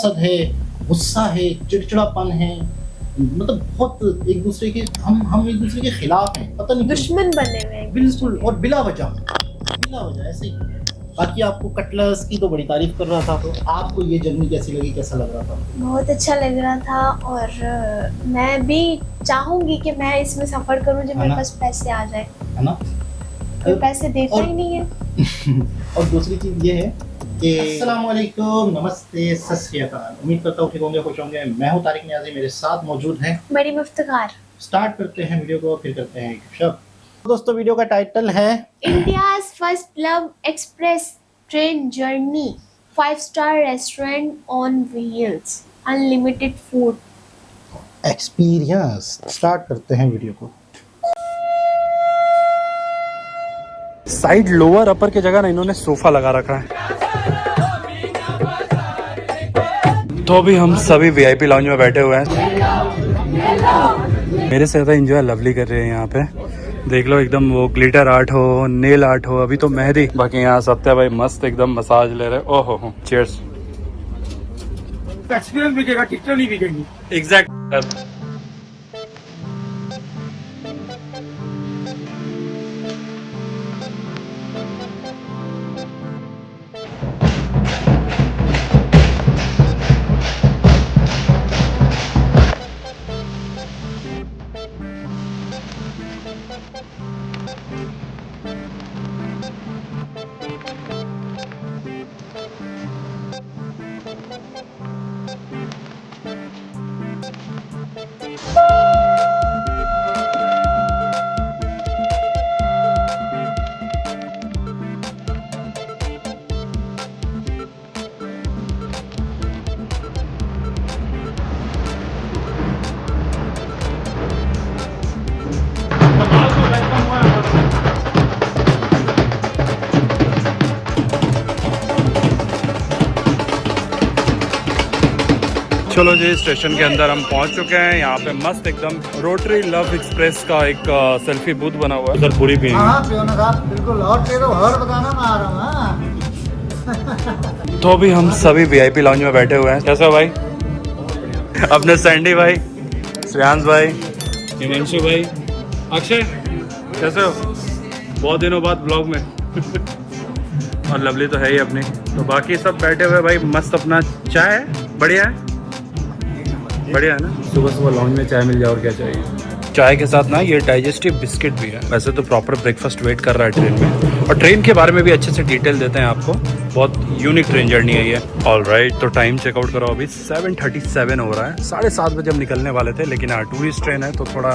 हसद है, गुस्सा है, चिड़चिड़ापन है, मतलब बहुत एक दूसरे के हम एक दूसरे के खिलाफ हैं, पता नहीं दुश्मन बने हुए हैं बिल्कुल, और बिला वजह ऐसे ही। बाकी आपको कटलर्स की तो बड़ी तारीफ कर रहा था, तो आपको ये जर्नी कैसी लगी, कैसा लग रहा था? बहुत अच्छा लग रहा था और मैं भी चाहूंगी कि मैं इसमें सफर करूं जब मेरे पास पैसे आ जाए, है ना? कोई पैसे देता ही नहीं है। और दूसरी चीज ये है कि अस्सलाम वालेकुम, नमस्ते, सत श्री अकाल। उम्मीद करता हूँ ठीक होंगे, खुश होंगे। मैं हूँ तारिक नियाज़ी, मेरे साथ मौजूद हैं मरीम इफ्तिखार। स्टार्ट करते हैं वीडियो को, फिर करते हैं एक शब्द। दोस्तों वीडियो का टाइटल है India's first love express train journey, 5-star restaurant on wheels, unlimited food experience. Start करते हैं वीडियो को। साइड लोअर अपर की जगह ना इन्होंने सोफा लगा रखा है। तो अभी हम सभी वीआईपी लाउंज में बैठे हुए हैं। मेरे से ज़्यादा एंजॉय लवली कर रहे हैं यहाँ पे। देख लो एकदम वो ग्लिटर आर्ट हो, नेल आर्ट हो, अभी तो मेहंदी। बाकी यहाँ सत्या भाई मस्त एकदम मसाज ले रहे। ओहो हो, चीयर्स। एक्सपीरियंस बिकेगा, टिकट नहीं बिकेगी। एग्जैक्ट। चलो जी, स्टेशन के अंदर हम पहुंच चुके हैं। यहाँ पे मस्त एकदम रोटरी लव एक्सप्रेस का एक सेल्फी बूथ बना हुआ है। उधर पूरी भी बिल्कुल। और तेरे हर बताना मैं आ रहा हूँ। तो अभी हम सभी वीआईपी लाउंज में बैठे हुए हैं। कैसे हो भाई? अपने सैंडी भाई, श्रेयांश भाई, हिमांशु भाई, अक्षय, कैसे हो? बहुत दिनों बाद ब्लॉग में। और लवली तो है ही अपनी। तो बाकी सब बैठे हुए भाई, मस्त अपना चाय बढ़िया है, बढ़िया है ना। सुबह सुबह लॉन्च में चाय मिल जाए और क्या चाहिए। चाय के साथ ना ये डाइजेस्टिव बिस्किट भी है। वैसे तो प्रॉपर ब्रेकफास्ट वेट कर रहा है ट्रेन में, और ट्रेन के बारे में भी अच्छे से डिटेल देते हैं आपको। बहुत यूनिक ट्रेन जर्नी है ये। ऑलराइट, तो टाइम चेकआउट करो। अभी 7:37 हो रहा है। 7:30 बजे हम निकलने वाले थे, लेकिन हाँ टूरिस्ट ट्रेन है तो थोड़ा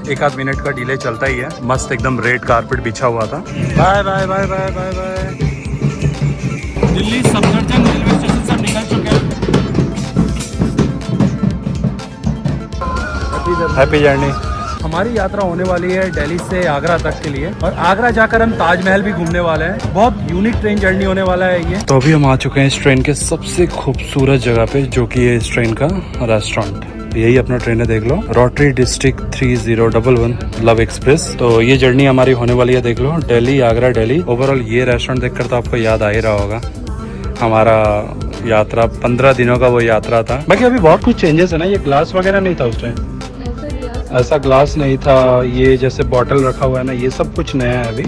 1-आध मिनट का डिले चलता ही है। मस्त एकदम रेड कारपेट बिछा हुआ था। Bye bye bye bye bye bye. Delhi Safdarjung railway station से निकल चुके हैं। Happy journey. हमारी यात्रा होने वाली है दिल्ली से आगरा तक के लिए, और आगरा जाकर हम ताजमहल भी घूमने वाले हैं। बहुत यूनिक ट्रेन जर्नी होने वाला है ये। तो अभी हम आ चुके हैं इस ट्रेन के सबसे खूबसूरत जगह पे, जो कि है इस ट्रेन का रेस्टोरेंट। यही अपना ट्रेन है, देख लो, रोटरी डिस्ट्रिक्ट 3011 लव एक्सप्रेस। तो ये जर्नी हमारी होने वाली है, देख लो, दिल्ली आगरा दिल्ली। ओवरऑल ये रेस्टोरेंट देखकर तो आपको याद आ ही रहा होगा हमारा यात्रा, 15 दिनों का वो यात्रा था। बाकी अभी बहुत कुछ चेंजेस है ना। ये ग्लास वगैरह नहीं था उस टाइम, ऐसा ग्लास नहीं था। ये जैसे बॉटल रखा हुआ है ना, ये सब कुछ नया है अभी।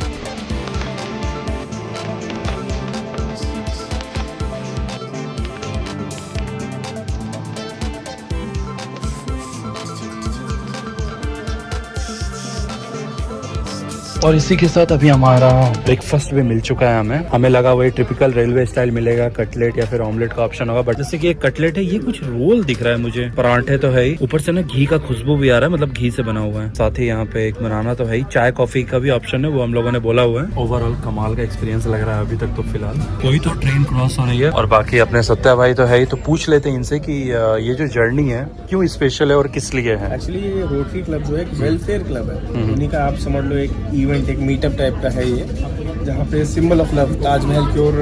और इसी के साथ अभी हमारा ब्रेकफास्ट भी मिल चुका है। हमें लगा वही टिपिकल रेलवे स्टाइल मिलेगा, कटलेट या फिर ऑमलेट का ऑप्शन होगा, बट जैसे कि एक कटलेट है, ये कुछ रोल दिख रहा है मुझे। परांठे तो है ही, ऊपर से ना घी का खुशबू भी आ रहा है, मतलब घी से बना हुआ है। साथ ही यहाँ पे एक बनाना तो है ही, चाय कॉफी का भी ऑप्शन है, वो हम लोगों ने बोला हुआ है। ओवरऑल कमाल का एक्सपीरियंस लग रहा है अभी तक तो फिलहाल। कोई तो ट्रेन क्रॉस हो रही है, और बाकी अपने सत्या भाई तो है ही। तो पूछ लेते हैं इनसे कि ये जो जर्नी है क्यों स्पेशल है और किस लिए है। एक्चुअली ये रोटरी क्लब जो है वेलफेयर क्लब है, उन्हीं का आप समझ लो एक इवेंट, एक मीटअप टाइप का है ये, जहाँ पे सिंबल ऑफ लव ताजमहल की ओर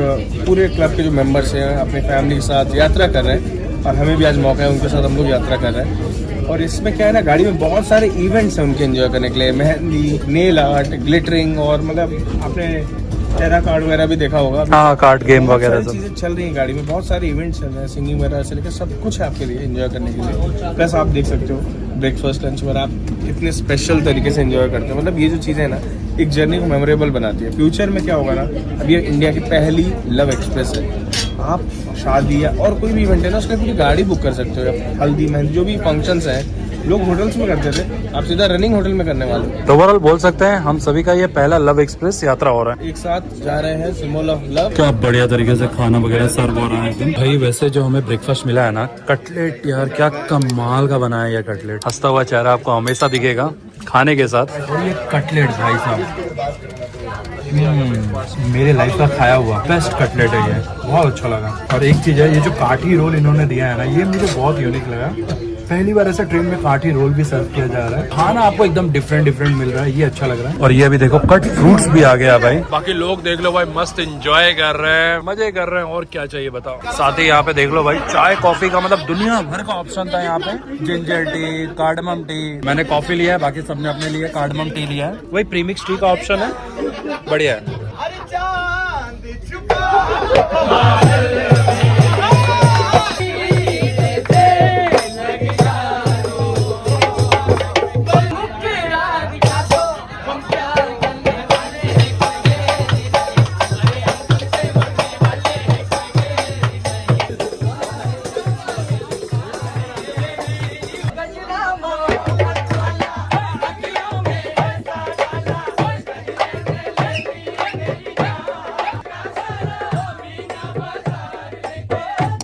पूरे क्लब के जो मेंबर्स हैं अपने फैमिली के साथ यात्रा कर रहे हैं। और हमें भी आज मौका है, उनके साथ हम लोग यात्रा कर रहे हैं। और इसमें क्या है ना, गाड़ी में बहुत सारे इवेंट्स हैं उनके एंजॉय करने के लिए। मेहंदी, नेल आर्ट, ग्लिटरिंग, और मतलब आपने टेरा कार्ड वगैरह भी देखा होगा। हाँ, कार्ड गेम बहुत वगैरह सारी सब। चीजें चल रही हैं गाड़ी में, बहुत सारे इवेंट्स चल रहे हैं, सिंगिंग वगैरह से लेकर सब कुछ है आपके लिए एंजॉय करने के लिए। प्लस आप देख सकते हो ब्रेकफास्ट लंच वगैरह आप इतने स्पेशल तरीके से एंजॉय करते हो। मतलब ये जो चीज़ें हैं ना, एक जर्नी को मेमोरेबल बनाती है। फ्यूचर में क्या होगा ना, अब ये इंडिया की पहली लव एक्सप्रेस है। आप शादी या और कोई भी इवेंट है ना, उसके लिए पूरी गाड़ी बुक कर सकते हो। हल्दी मेहंदी जो भी फंक्शंस हैं, लोग होटल्स में करते थे, आप सीधा रनिंग होटल में करने वाले हो। तो ओवरऑल बोल सकते हैं हम सभी का ये पहला लव एक्सप्रेस यात्रा हो रहा है। एक साथ जा रहे हैं सिंबल ऑफ लव। क्या बढ़िया तरीके से खाना वगैरह सर्व हो रहा है एकदम। भाई वैसे जो हमें ब्रेकफास्ट मिला है ना, कटलेट यार क्या कमाल का बना है ये कटलेट। हंसता हुआ चेहरा आपको हमेशा दिखेगा खाने के साथ। और ये कटलेट भाई साहब मेरे लाइफ का खाया हुआ बेस्ट कटलेट है ये, बहुत अच्छा लगा। और एक चीज़ है, ये जो काठी रोल इन्होंने दिया है ना, ये मुझे बहुत यूनिक लगा। पहली बार ऐसा ट्रेन में काठी रोल भी सर्व किया जा रहा है। खाना आपको एकदम डिफरेंट मिल रहा है, ये अच्छा लग रहा है। और ये अभी देखो कट फ्रूट्स भी आ गया भाई। बाकी लोग देख लो भाई मस्त एंजॉय कर रहे हैं, मजे कर रहे हैं, और क्या चाहिए बताओ। साथ ही यहाँ पे देख लो भाई चाय कॉफी का मतलब दुनिया भर का ऑप्शन था यहाँ पे। जिंजर टी, कार्डमम टी, मैंने कॉफी लिया है, बाकी सबने अपने लिए कार्डमम टी लिया है। वही प्रीमिक्स टी का ऑप्शन है, बढ़िया है।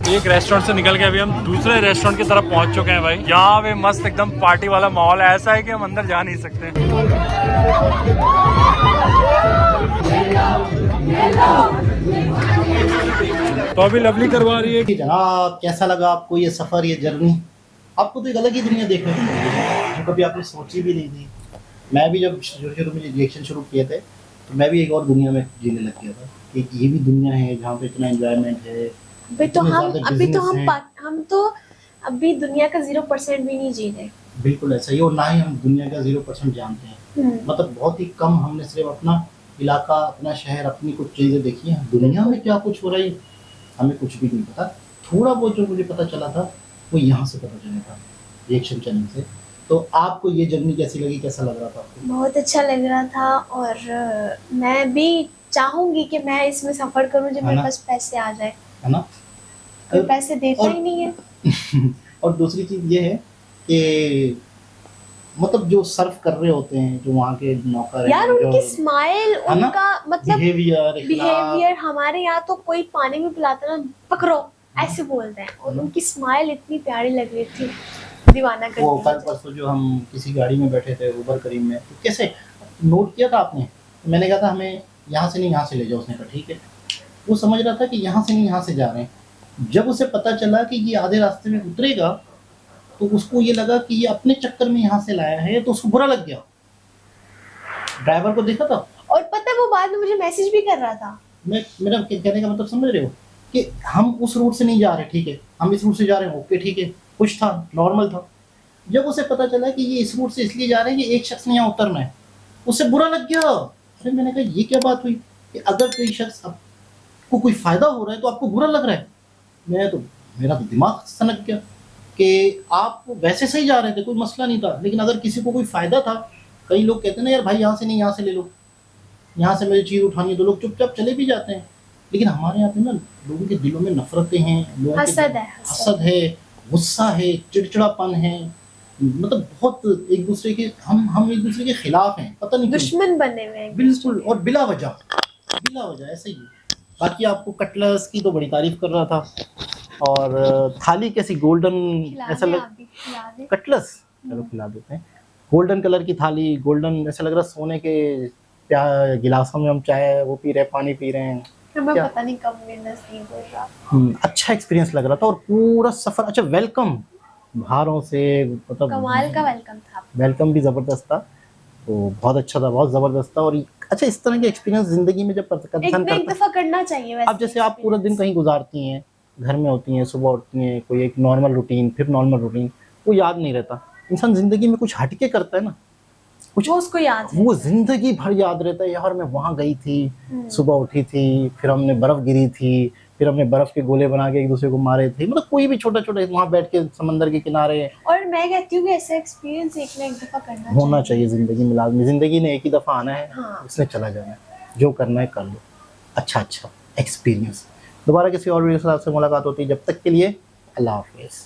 एक रेस्टोरेंट से निकल के अभी हम दूसरे रेस्टोरेंट की तरफ पहुंच चुके हैं भाई। यहाँ पे मस्त एकदम पार्टी वाला माहौल है, ऐसा है कि हम अंदर जा नहीं सकते। तो अभी लवली करवा रही है कि जनाब कैसा लगा आपको ये सफर, ये जर्नी? आपको तो एक अलग ही दुनिया देखने को मिली जो कभी आपने सोची भी नहीं थी। मैं भी जब शुरू में रिएक्शन शुरू किए थे तो मैं भी एक और दुनिया में जीने लग गया था कि ये भी दुनिया है जहाँ पे इतना एंजॉयमेंट है। अभी तो अभी दुनिया का 0% भी नहीं जी रहे। बिल्कुल ऐसा ही, और ना ही हम दुनिया का 0% जानते हैं। मतलब बहुत ही कम हमने सिर्फ अपना इलाका, अपना शहर, अपनी कुछ चीजें देखी हैं। दुनिया में क्या कुछ हो रहा है हमें कुछ भी नहीं पता। थोड़ा बहुत जो मुझे पता चला था वो यहाँ से पता चला था, रिएक्शन चैनल से। तो आपको ये जर्नी कैसी लगी, कैसा लग रहा था आपको? बहुत अच्छा लग रहा था, और मैं भी चाहूंगी कि मैं इसमें सफर करूं जब मेरे पास पैसे आ जाए, है ना? कोई पैसे देता ही नहीं है। और दूसरी चीज ये है कि मतलब जो सर्व कर रहे होते हैं जो वहाँ के नौकर हैं, यार उनकी स्माइल, उनका मतलब बिहेवियर हमारे यहाँ तो कोई पानी में पिलाता ना, पकड़ो ऐसे बोलते हैं, और उनकी स्माइल इतनी प्यारी लग रही थी, दीवाना कर वो दिया। कल परसों जो हम किसी गाड़ी में बैठे थे उबर करीम में, तो कैसे नोट किया था आपने? मैंने कहा था हमें यहाँ से नहीं यहाँ से ले जाओ, उसने कहा ठीक है। वो समझ रहा था कि यहाँ से नहीं यहाँ से जा रहे हैं। जब उसे पता चला कि ये आधे रास्ते में उतरेगा तो उसको ये लगा कि ये अपने चक्कर में यहाँ से लाया है, तो उसको बुरा लग गया। ड्राइवर को देखा था, और पता है वो बाद में मुझे मैसेज भी कर रहा था। मेरा कहने का मतलब समझ रहे हो कि हम उस रूट से नहीं जा रहे, ठीक है, हम इस रूट से जा रहे हैं, ओके ठीक है, कुछ था, नॉर्मल था। जब उसे पता चला कि ये इस रूट से इसलिए जा रहे हैं कि एक शख्स ने यहाँ उतरना है, उसे बुरा लग गया। फिर मैंने कहा ये क्या बात हुई कि अगर कोई शख्स आपको कोई फायदा हो रहा है तो आपको बुरा लग रहा है? मेरा तो दिमाग सनक गया कि आप वैसे सही जा रहे थे, कोई मसला नहीं था, लेकिन अगर किसी को कोई फायदा था, कई लोग कहते हैं ना यार भाई यहाँ से नहीं यहाँ से ले लो, यहाँ से मेरी चीज़ उठानी है, तो लोग चुपचाप चले भी जाते हैं। लेकिन हमारे यहाँ पे ना लोगों के दिलों में नफरतें हैं, लोगों हसद है, गुस्सा है, चिड़चिड़ापन है, मतलब बहुत एक दूसरे के हम एक दूसरे के खिलाफ हैं, पता नहीं दुश्मन बने हुए हैं बिल्कुल, और बिला वजह ऐसे ही। बाकी आपको कटलस की तो बड़ी तारीफ कर रहा था, और थाली कैसी गोल्डन, ऐसा लग कटलस, चलो खिला देते हैं। गोल्डन कलर की थाली, गोल्डन, ऐसा लग रहा सोने के गिलासों में हम चाय वो पी रहे हैं, पानी पी रहे हैं। पता नहीं कब मेरा नसीब हो रहा। अच्छा एक्सपीरियंस लग रहा था, और पूरा सफर अच्छा, वेलकम बाहरों से, मतलब कमाल का वेलकम था, वेलकम भी जबरदस्त था, तो बहुत अच्छा था, बहुत जबरदस्त था। और अच्छा इस तरह के एक्सपीरियंस जिंदगी में जब एक दफा करना चाहिए। वैसे अब जैसे आप पूरा दिन कहीं गुजारती हैं, घर में होती हैं, सुबह उठती हैं, कोई एक नॉर्मल रूटीन, फिर नॉर्मल रूटीन, वो याद नहीं रहता। इंसान जिंदगी में कुछ हटके करता है ना, कुछ वो उसको याद है। वो जिंदगी भर याद रहता है यार, मैं वहाँ गई थी, सुबह उठी थी, फिर हमने बर्फ गिरी थी, फिर हमने बर्फ के गोले बना के एक दूसरे को मारे थे, मतलब कोई भी छोटा छोटा वहाँ बैठ के समंदर के किनारे। और मैं कहती हूँ कि ऐसा एक्सपीरियंस एक ना एक दफा करना होना चाहिए जिंदगी में लाजमी। जिंदगी ने एक ही दफा आना है, हाँ। इसने चला जाना है, जो करना है कर लो, अच्छा अच्छा एक्सपीरियंस। दोबारा किसी और वीडियो के साथ आपसे मुलाकात होती है, जब तक के लिए अल्लाह हाफिज़।